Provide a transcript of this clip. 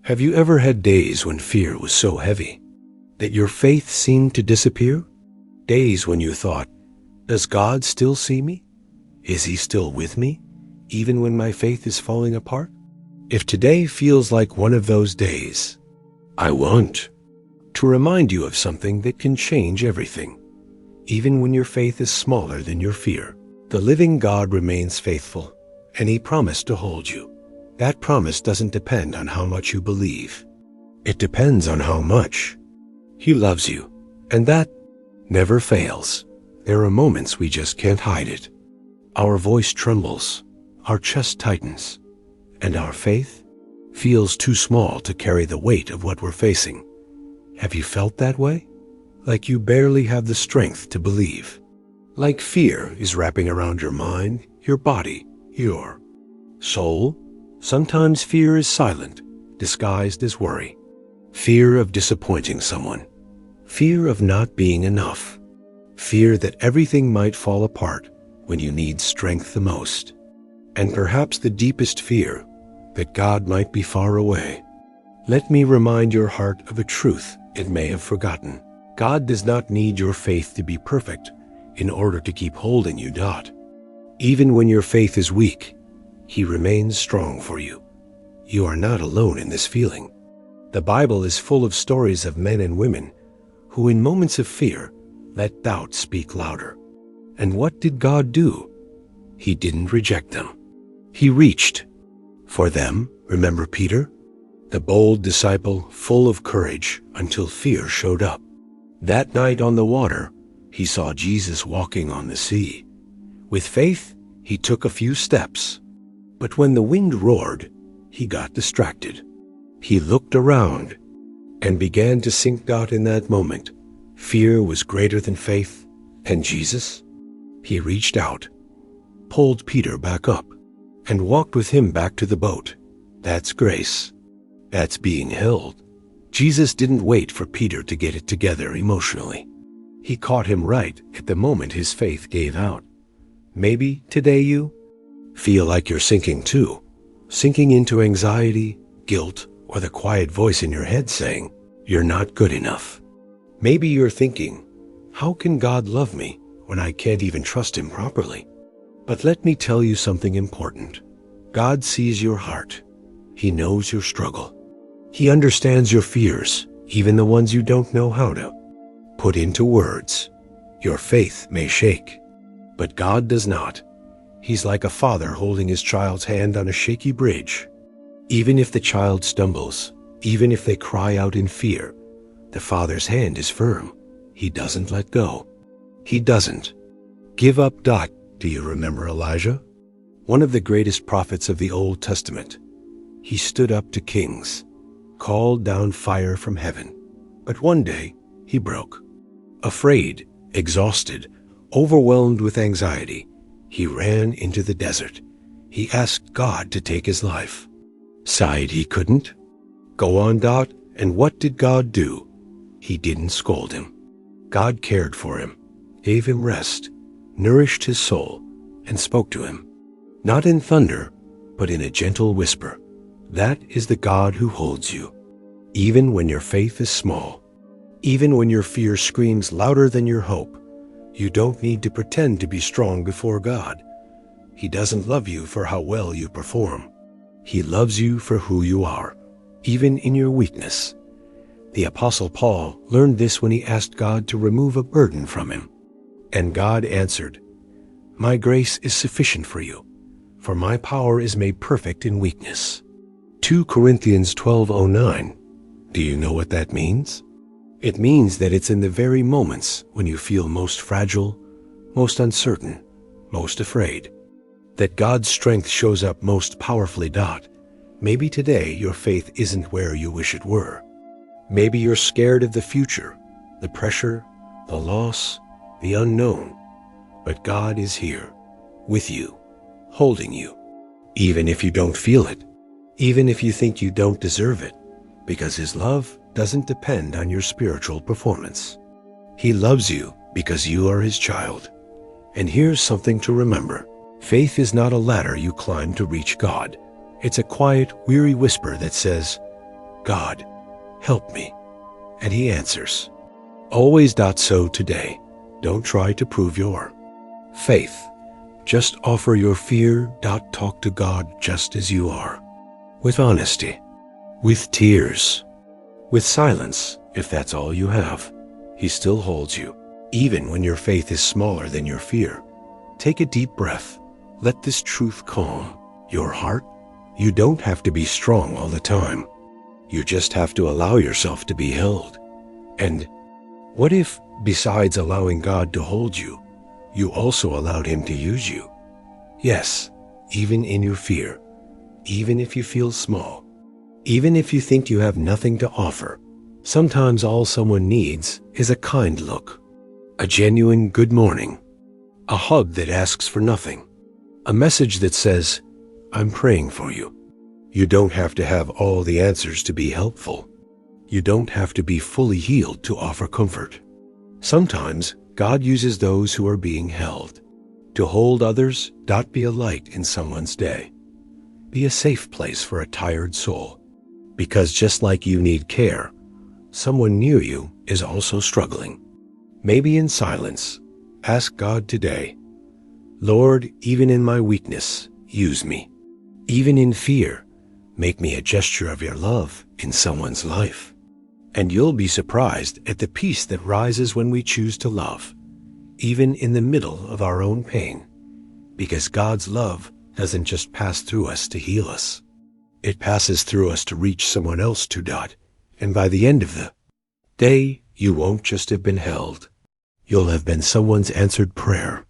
Have you ever had days when fear was so heavy that your faith seemed to disappear? Days when you thought, does God still see me? Is He still with me, even when my faith is falling apart? If today feels like one of those days, I want to remind you of something that can change everything. Even when your faith is smaller than your fear, the living God remains faithful, and He promised to hold you. That promise doesn't depend on how much you believe. It depends on how much He loves you, and that never fails. There are moments we just can't hide it. Our voice trembles, our chest tightens, and our faith feels too small to carry the weight of what we're facing. Have you felt that way? Like you barely have the strength to believe. Like fear is wrapping around your mind, your body, your soul. Sometimes fear is silent, disguised as worry. Fear of disappointing someone. Fear of not being enough. Fear that everything might fall apart when you need strength the most. And perhaps the deepest fear, that God might be far away. Let me remind your heart of a truth it may have forgotten. God does not need your faith to be perfect in order to keep holding you. Even when your faith is weak, He remains strong for you. You are not alone in this feeling. The Bible is full of stories of men and women who in moments of fear let doubt speak louder. And what did God do? He didn't reject them. He reached for them. Remember Peter? The bold disciple, full of courage until fear showed up. That night on the water, he saw Jesus walking on the sea. With faith, he took a few steps. But when the wind roared, he got distracted. He looked around and began to sink. In that moment, fear was greater than faith. And Jesus? He reached out, pulled Peter back up, and walked with him back to the boat. That's grace. That's being held. Jesus didn't wait for Peter to get it together emotionally. He caught him right at the moment his faith gave out. Maybe today you feel like you're sinking too, sinking into anxiety, guilt, or the quiet voice in your head saying, you're not good enough. Maybe you're thinking, how can God love me when I can't even trust Him properly? But let me tell you something important. God sees your heart. He knows your struggle. He understands your fears, even the ones you don't know how to put into words. Your faith may shake, but God does not. He's like a father holding his child's hand on a shaky bridge. Even if the child stumbles, even if they cry out in fear, the father's hand is firm. He doesn't let go. He doesn't give up. Do you remember Elijah? One of the greatest prophets of the Old Testament. He stood up to kings, called down fire from heaven. But one day, he broke. Afraid, exhausted, overwhelmed with anxiety, he ran into the desert. He asked God to take his life. Sighed he couldn't. Go on. And what did God do? He didn't scold him. God cared for him, gave him rest, nourished his soul, and spoke to him. Not in thunder, but in a gentle whisper. That is the God who holds you. Even when your faith is small, even when your fear screams louder than your hope, you don't need to pretend to be strong before God. He doesn't love you for how well you perform. He loves you for who you are, even in your weakness. The Apostle Paul learned this when he asked God to remove a burden from him. And God answered, my grace is sufficient for you, for my power is made perfect in weakness. 2 Corinthians 12:09. Do you know what that means? It means that it's in the very moments when you feel most fragile, most uncertain, most afraid, that God's strength shows up most powerfully. Maybe today your faith isn't where you wish it were. Maybe you're scared of the future, the pressure, the loss, the unknown. But God is here, with you, holding you, even if you don't feel it, even if you think you don't deserve it, because His love doesn't depend on your spiritual performance. He loves you because you are His child. And here's something to remember. Faith is not a ladder you climb to reach God. It's a quiet, weary whisper that says, God, help me. And he answers. Always. So today, don't try to prove your faith. Just offer your fear. Talk to God just as you are. With honesty. With tears. With silence, if that's all you have. He still holds you, even when your faith is smaller than your fear. Take a deep breath. Let this truth calm your heart. You don't have to be strong all the time. You just have to allow yourself to be held. And what if, besides allowing God to hold you, you also allowed him to use you? Yes, even in your fear, even if you feel small, even if you think you have nothing to offer, sometimes all someone needs is a kind look, a genuine good morning, a hug that asks for nothing, a message that says, I'm praying for you. You don't have to have all the answers to be helpful. You don't have to be fully healed to offer comfort. Sometimes God uses those who are being held. To hold others. Be a light in someone's day. Be a safe place for a tired soul. Because just like you need care, someone near you is also struggling. Maybe in silence, ask God today, Lord, even in my weakness, use me. Even in fear, make me a gesture of your love in someone's life. And you'll be surprised at the peace that rises when we choose to love, even in the middle of our own pain. Because God's love doesn't just pass through us to heal us. It passes through us to reach someone else too. And by the end of the day, you won't just have been held. You'll have been someone's answered prayer.